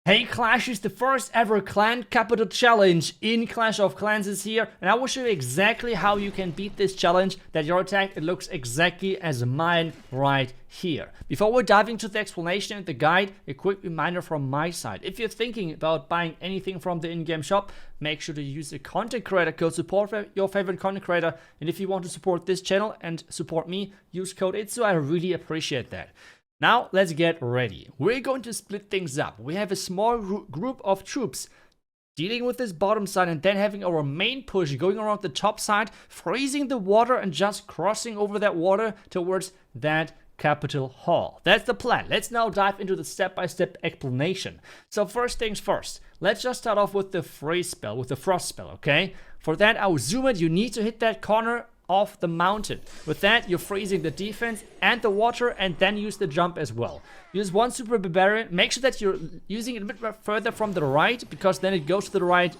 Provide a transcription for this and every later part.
Hey Clash, is the first ever clan capital challenge in Clash of Clans is here, and I will show you exactly how you can beat this challenge, that your attack it looks exactly as mine right here. Before we dive into the explanation and the guide, a quick reminder from my side. If you're thinking about buying anything from the in-game shop, make sure to use the content creator code support for your favorite content creator, and if you want to support this channel and support me, use code iTzu. I really appreciate that. Now, let's get ready. We're going to split things up. We have a small group of troops dealing with this bottom side and then having our main push going around the top side, freezing the water and just crossing over that water towards that capital hall. That's the plan. Let's now dive into the step-by-step explanation. So first things first, let's just start off with the freeze spell, with the frost spell, okay? For that, I'll zoom it. You need to hit that corner off the mountain. With that, you're freezing the defense and the water, and then use the jump as well. Use one super barbarian. Make sure that you're using it a bit further from the right, because then it goes to the right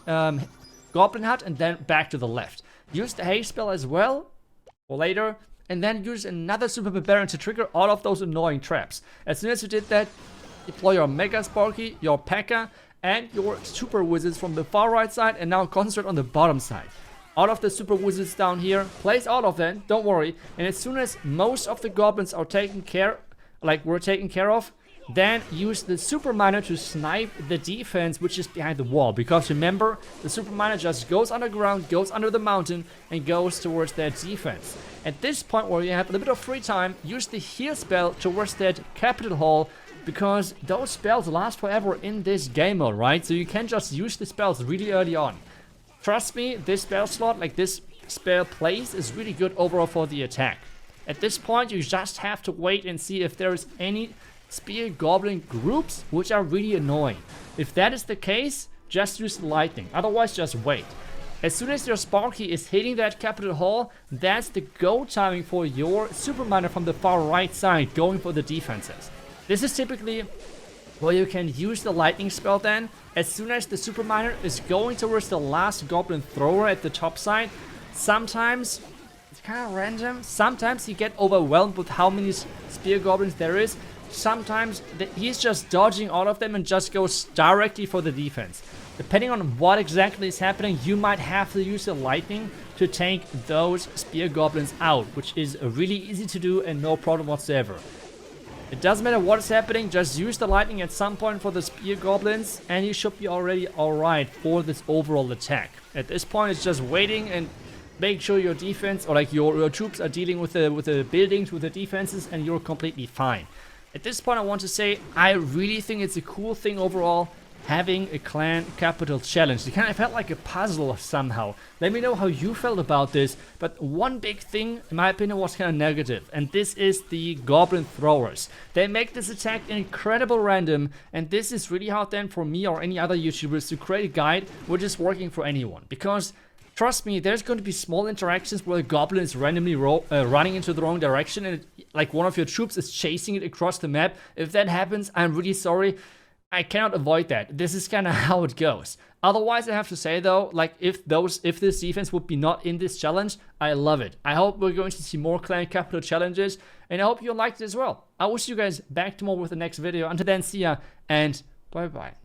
goblin hut and then back to the left. Use the haste spell as well for later, and then use another super barbarian to trigger all of those annoying traps. As soon as you did that, deploy your mega sparky, your P.E.K.K.A, and your super wizards from the far right side, and now concentrate on the bottom side. All of the super wizards down here, place all of them, don't worry. And as soon as most of the goblins are taken care of, then use the super miner to snipe the defense which is behind the wall. Because remember, the super miner just goes underground, goes under the mountain, and goes towards that defense. At this point where you have a little bit of free time, use the heal spell towards that capital hall, because those spells last forever in this game mode, right? So you can just use the spells really early on. Trust me, this spell slot, like this spell place, is really good overall for the attack. At this point, you just have to wait and see if there is any spear goblin groups which are really annoying. If that is the case, just use the lightning. Otherwise, just wait. As soon as your Sparky is hitting that capital hall, that's the go timing for your super miner from the far right side going for the defenses. This is typically where you can use the lightning spell then. As soon as the super miner is going towards the last goblin thrower at the top side, sometimes it's kind of random. Sometimes you get overwhelmed with how many spear goblins there is. Sometimes he's just dodging all of them and just goes directly for the defense. Depending on what exactly is happening, you might have to use the lightning to take those spear goblins out, which is really easy to do and no problem whatsoever. It doesn't matter what is happening, just use the lightning at some point for the spear goblins and you should be already alright for this overall attack. At this point, it's just waiting and make sure your defense, or like your troops are dealing with the buildings, with the defenses, and you're completely fine. At this point, I want to say, I really think it's a cool thing overall, having a clan capital challenge. It kind of felt like a puzzle somehow. Let me know how you felt about this. But one big thing, in my opinion, was kind of negative, and this is the goblin throwers. They make this attack incredible random, and this is really hard then for me or any other YouTubers to create a guide which is working for anyone. Because trust me, there's going to be small interactions where a goblin is randomly running into the wrong direction, and like one of your troops is chasing it across the map. If that happens, I'm really sorry. I cannot avoid that. This is kind of how it goes. Otherwise, I have to say though, like if this defense would be not in this challenge, I love it. I hope we're going to see more clan capital challenges, and I hope you liked it as well. I wish you guys back tomorrow with the next video. Until then, see ya and bye bye.